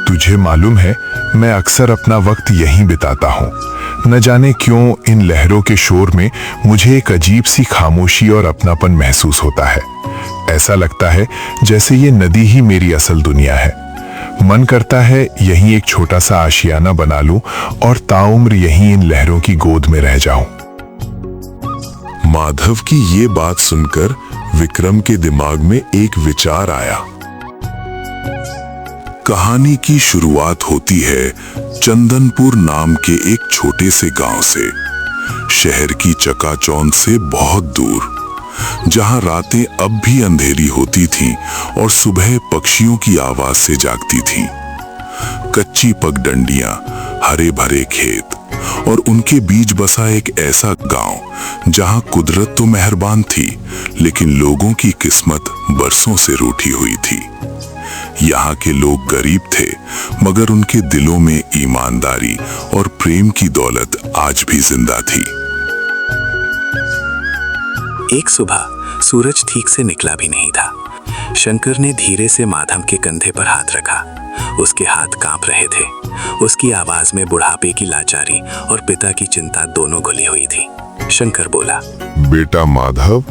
तुझे मालूम है, मैं अक्सर अपना वक्त यहीं बिताता हूँ। न जाने क्यों इन लहरों के शोर में मुझे एक अजीब सी खामोशी और अपनापन महसूस होता है। ऐसा लगता है जैसे ये नदी ही मेरी असल दुनिया है। मन करता है यहीं एक छोटा सा आशियाना बना लूं और ताउम्र यहीं इन लहरों की गोद में रह जाऊं। माधव की ये बात सुनकर विक्रम के दिमाग में एक विचार आया। कहानी की शुरुआत होती है चंदनपुर नाम के एक छोटे से गांव से, शहर की चकाचौंध से बहुत दूर, जहां रातें अब भी अंधेरी होती थीं और सुबह पक्षियों की आवाज से जागती थीं। कच्ची पगडंडियां, हरे भरे खेत और उनके बीच बसा एक ऐसा गांव जहां कुदरत तो मेहरबान थी, लेकिन लोगों की किस्मत बरसों से रूठी हुई थी। यहाँ के लोग गरीब थे, मगर उनके दिलों में ईमानदारी और प्रेम की दौलत आज भी जिंदा थी। एक सुबह सूरज ठीक से निकला भी नहीं था। शंकर ने धीरे से माधव के कंधे पर हाथ रखा। उसके हाथ कांप रहे थे। उसकी आवाज में बुढ़ापे की लाचारी और पिता की चिंता दोनों घुली हुई थी। शंकर बोला, बेटा माधव,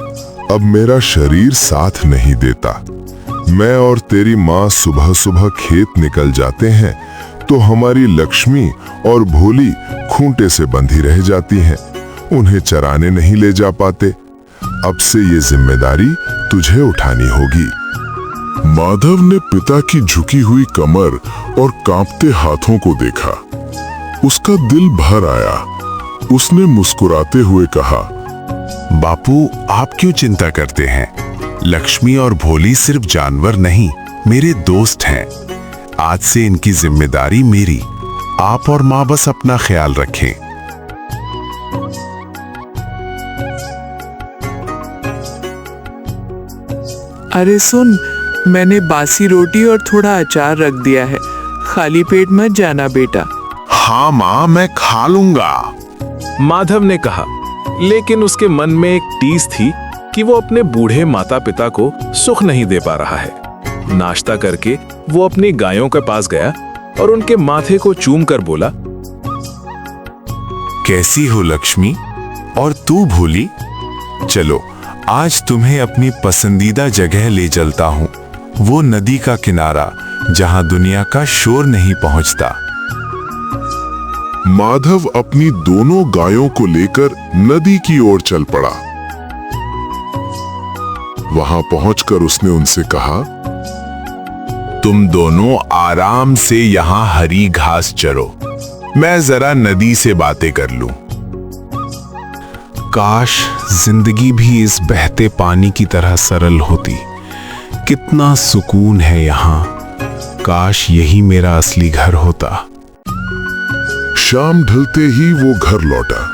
अब मेरा शरीर साथ नहीं देता। मैं और तेरी माँ सुबह सुबह खेत निकल जाते हैं तो हमारी लक्ष्मी और भोली खूंटे से बंधी रह जाती हैं। उन्हें चराने नहीं ले जा पाते। अब से ये जिम्मेदारी तुझे उठानी होगी। माधव ने पिता की झुकी हुई कमर और कांपते हाथों को देखा। उसका दिल भर आया। उसने मुस्कुराते हुए कहा, बापू, आप क्यों चिंता करते हैं? लक्ष्मी और भोली सिर्फ जानवर नहीं, मेरे दोस्त हैं। आज से इनकी जिम्मेदारी मेरी। आप और माँ बस अपना ख्याल रखें। अरे सुन, मैंने बासी रोटी और थोड़ा अचार रख दिया है। खाली पेट मत जाना बेटा। हाँ माँ, मैं खा लूंगा, माधव ने कहा। लेकिन उसके मन में एक टीस थी कि वो अपने बूढ़े माता पिता को सुख नहीं दे पा रहा है। नाश्ता करके वो अपनी गायों के पास गया और उनके माथे को चूम कर बोला, कैसी हो लक्ष्मी? और तू भोली? चलो आज तुम्हें अपनी पसंदीदा जगह ले चलता हूँ, वो नदी का किनारा जहाँ दुनिया का शोर नहीं पहुँचता। माधव अपनी दोनों गायों को लेकर नदी की ओर चल पड़ा। वहां पहुंचकर उसने उनसे कहा, तुम दोनों आराम से यहाँ हरी घास चरो, मैं जरा नदी से बातें कर लूं। काश जिंदगी भी इस बहते पानी की तरह सरल होती। कितना सुकून है यहाँ। काश यही मेरा असली घर होता। शाम ढलते ही वो घर लौटा।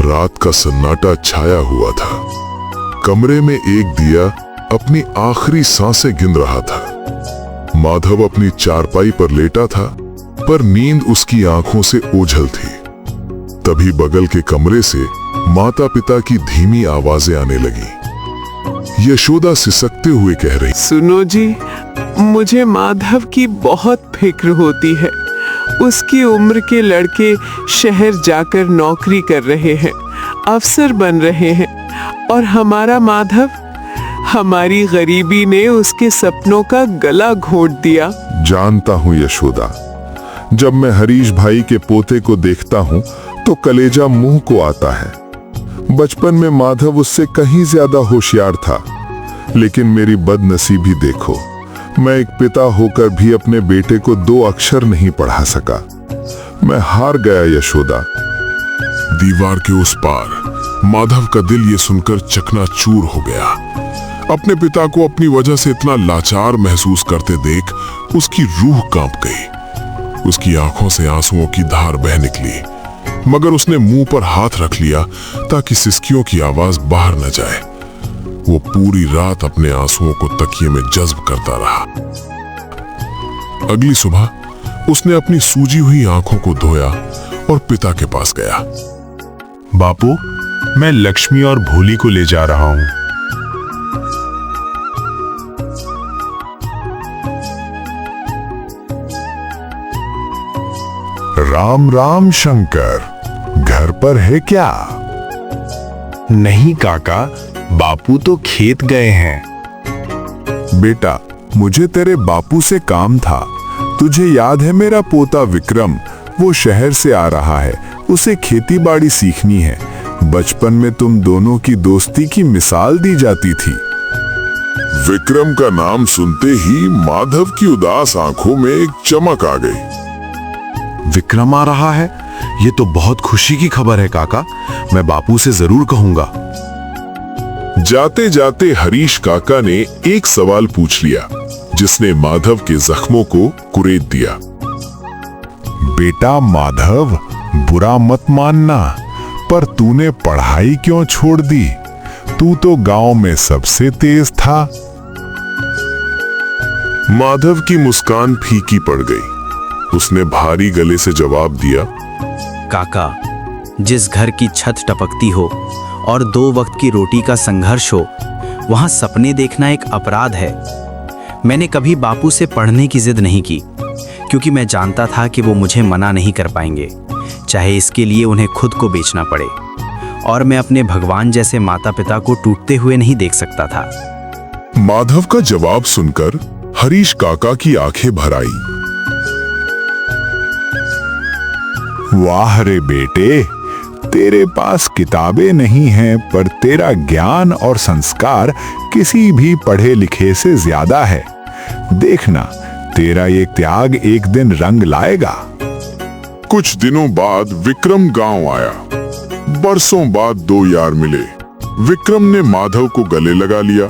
रात का सन्नाटा छाया हुआ था। कमरे में एक दिया अपनी आखिरी सांसें गिन रहा था। माधव अपनी चारपाई पर लेटा था, पर नींद उसकी आंखों से ओझल थी। तभी बगल के कमरे से माता पिता की धीमी आवाजें आने लगी। यशोदा सिसकते हुए कह रही, सुनो जी, मुझे माधव की बहुत फिक्र होती है। उसकी उम्र के लड़के शहर जाकर नौकरी कर रहे हैं, अफसर बन रहे हैं, और हमारा माधव, हमारी गरीबी ने उसके सपनों का गला घोंट दिया। जानता हूं यशोदा, जब मैं हरीश भाई के पोते को देखता हूं तो कलेजा मुंह को आता है। बचपन में माधव उससे कहीं ज्यादा होशियार था, लेकिन मेरी बदनसीबी देखो, मैं एक पिता होकर भी अपने बेटे को 2 अक्षर नहीं पढ़ा सका। मैं हार गया यशोदा। दीवार के उस पार माधव का दिल ये सुनकर चकनाचूर हो गया। अपने पिता को अपनी वजह से इतना लाचार महसूस करते देख उसकी रूह कांप गई। उसकी आंखों से आंसुओं की धार बह निकली, मगर उसने मुंह पर हाथ रख लिया ताकि सिसकियों की आवाज बाहर न जाए। वो पूरी रात अपने आंसुओं को तकिए में जज्ब करता रहा। अगली सुबह उसने अपनी सूजी हुई आंखों को धोया और पिता के पास गया। बापू, मैं लक्ष्मी और भोली को ले जा रहा हूँ। राम राम शंकर, घर पर है क्या? नहीं काका, बापू तो खेत गए हैं। बेटा, मुझे तेरे बापू से काम था। तुझे याद है मेरा पोता विक्रम, वो शहर से आ रहा है, उसे खेती बाड़ी सीखनी है। बचपन में तुम दोनों की दोस्ती की मिसाल दी जाती थी। विक्रम का नाम सुनते ही माधव की उदास आंखों में एक चमक आ गई। विक्रम आ रहा है, ये तो बहुत खुशी की खबर है काका। मैं बापू से जरूर कहूंगा। जाते जाते हरीश काका ने एक सवाल पूछ लिया, जिसने माधव के जख्मों को कुरेद दिया। बेटा माधव, बुरा मत मानना, पर तूने पढ़ाई क्यों छोड़ दी? तू तो गांव में सबसे तेज था। माधव की मुस्कान फीकी पड़ गई। उसने भारी गले से जवाब दिया, काका, जिस घर की छत टपकती हो और 2 वक्त की रोटी का संघर्ष हो, वहां सपने देखना एक अपराध है। मैंने कभी बापू से पढ़ने की जिद नहीं की, क्योंकि मैं जानता था कि वो मुझे मना नहीं कर पाएंगे, चाहे इसके लिए उन्हें खुद को बेचना पड़े। और मैं अपने भगवान जैसे माता पिता को टूटते हुए नहीं देख सकता था। माधव का जवाब सुनकर हरीश काका की आंखें भर आई। वाह रे बेटे, तेरे पास किताबें नहीं हैं, पर तेरा ज्ञान और संस्कार किसी भी पढ़े लिखे से ज्यादा है। देखना, तेरा ये त्याग एक दिन रंग लाएगा। कुछ दिनों बाद विक्रम गांव आया। बरसों बाद 2 यार मिले। विक्रम ने माधव को गले लगा लिया।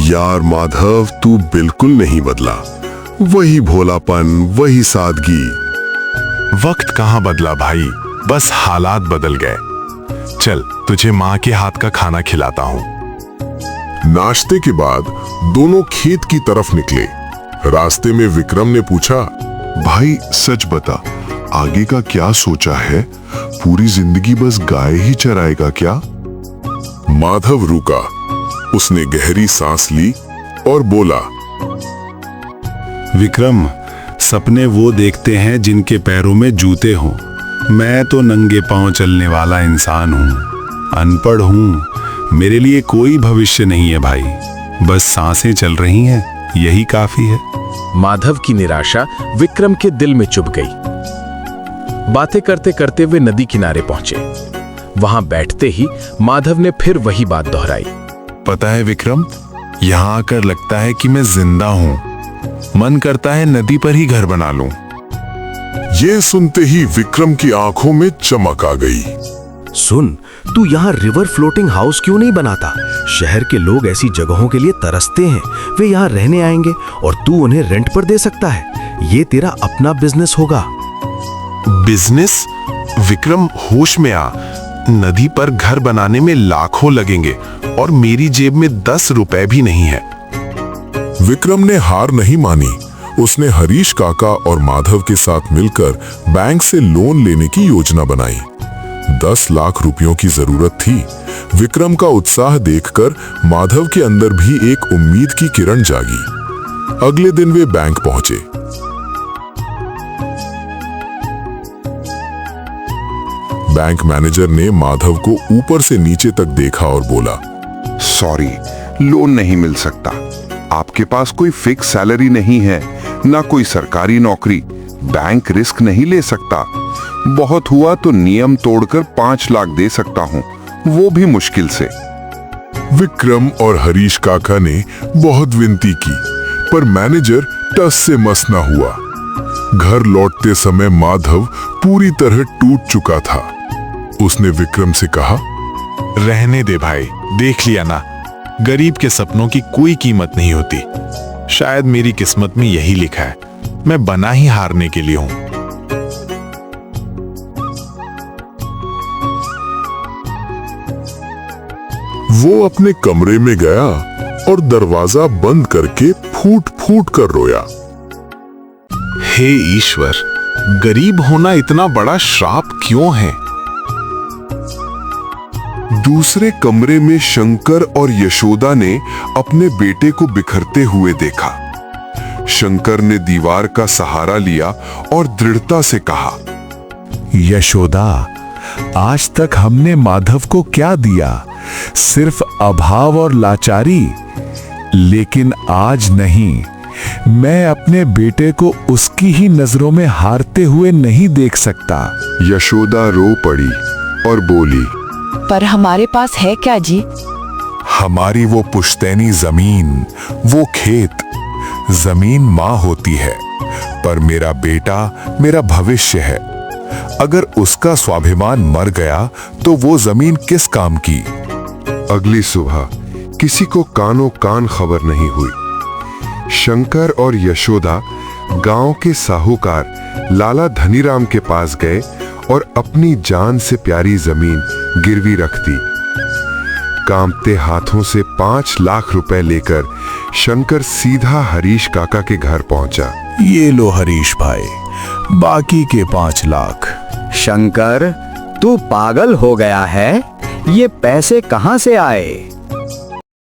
यार माधव, तू बिल्कुल नहीं बदला। वही भोलापन, वही सादगी। वक्त कहाँ बदला भाई, बस हालात बदल गए। चल, तुझे माँ के हाथ का खाना खिलाता हूँ। नाश्ते के बाद दोनों खेत की तरफ निकले। रास्ते में विक्रम ने पूछा, भाई सच बता, आगे का क्या सोचा है? पूरी जिंदगी बस गाय ही चराएगा क्या? माधव रुका। उसने गहरी सांस ली और बोला, विक्रम, सपने वो देखते हैं जिनके पैरों में जूते हों। मैं तो नंगे पांव चलने वाला इंसान हूँ, अनपढ़ हूँ। मेरे लिए कोई भविष्य नहीं है भाई, बस सांसें चल रही हैं, यही काफी है। माधव की निराशा विक्रम के दिल में चुभ गई। बातें करते करते वे नदी किनारे पहुंचे। वहां बैठते ही माधव ने फिर वही बात दोहराई। पता है विक्रम, यहाँ आकर लगता है कि मैं जिंदा हूँ। मन करता है नदी पर ही घर बना लूं। ये सुनते ही विक्रम की आंखों में चमक आ गई। सुन, तू यहाँ रिवर फ्लोटिंग हाउस क्यों नहीं बनाता? शहर के लोग ऐसी जगहों के लिए तरसते हैं। वे यहाँ रहने आएंगे और तू उन्हें रेंट पर दे सकता है। ये तेरा अपना बिजनेस होगा। बिजनेस? विक्रम, होश में आ। नदी पर घर बनाने में लाखों लगेंगे और मेरी जेब में 10 रुपए भी नहीं है। विक्रम ने हार नहीं मानी। उसने हरीश काका और माधव के साथ मिलकर बैंक से लोन लेने की योजना बनाई। 10 लाख रुपयों की जरूरत थी। विक्रम का उत्साह देखकर माधव के अंदर भी एक उम्मीद की किरण जागी। अगले दिन वे बैंक पहुंचे। बैंक मैनेजर ने माधव को ऊपर से नीचे तक देखा और बोला, सॉरी, लोन नहीं मिल सकता। आपके पास कोई फिक्स सैलरी नहीं है, ना कोई सरकारी नौकरी। बैंक रिस्क नहीं ले सकता। बहुत हुआ तो नियम तोड़कर 5 लाख दे सकता हूँ, वो भी मुश्किल से। विक्रम और हरीश काका ने बहुत विनती की, पर मैनेजर टस से मस न हुआ। घर लौटते समय माधव पूरी तरह टूट चुका था। उसने विक्रम से कहा, रहने दे भाई, देख लिया ना, गरीब के सपनों की कोई कीमत नहीं होती। शायद मेरी किस्मत में यही लिखा है, मैं बना ही हारने के लिए हूं। वो अपने कमरे में गया और दरवाजा बंद करके फूट फूट कर रोया। हे ईश्वर, गरीब होना इतना बड़ा श्राप क्यों है? दूसरे कमरे में शंकर और यशोदा ने अपने बेटे को बिखरते हुए देखा। शंकर ने दीवार का सहारा लिया और दृढ़ता से कहा, यशोदा, आज तक हमने माधव को क्या दिया? सिर्फ अभाव और लाचारी। लेकिन आज नहीं, मैं अपने बेटे को उसकी ही नजरों में हारते हुए नहीं देख सकता। यशोदा रो पड़ी और बोली, पर हमारे पास है क्या जी? हमारी वो पुश्तैनी जमीन, वो खेत। जमीन माँ होती है, पर मेरा बेटा मेरा भविष्य है। अगर उसका स्वाभिमान मर गया तो वो जमीन किस काम की? अगली सुबह किसी को कानों कान खबर नहीं हुई। शंकर और यशोदा गांव के साहूकार लाला धनीराम के पास गए और अपनी जान से प्यारी जमीन गिरवी रख दी। कांपते हाथों से 5 लाख रुपए लेकर शंकर सीधा हरीश काका के घर पहुंचा। ये लो हरीश भाई, बाकी के 5 लाख। शंकर, तू पागल हो गया है? ये पैसे कहां से आए?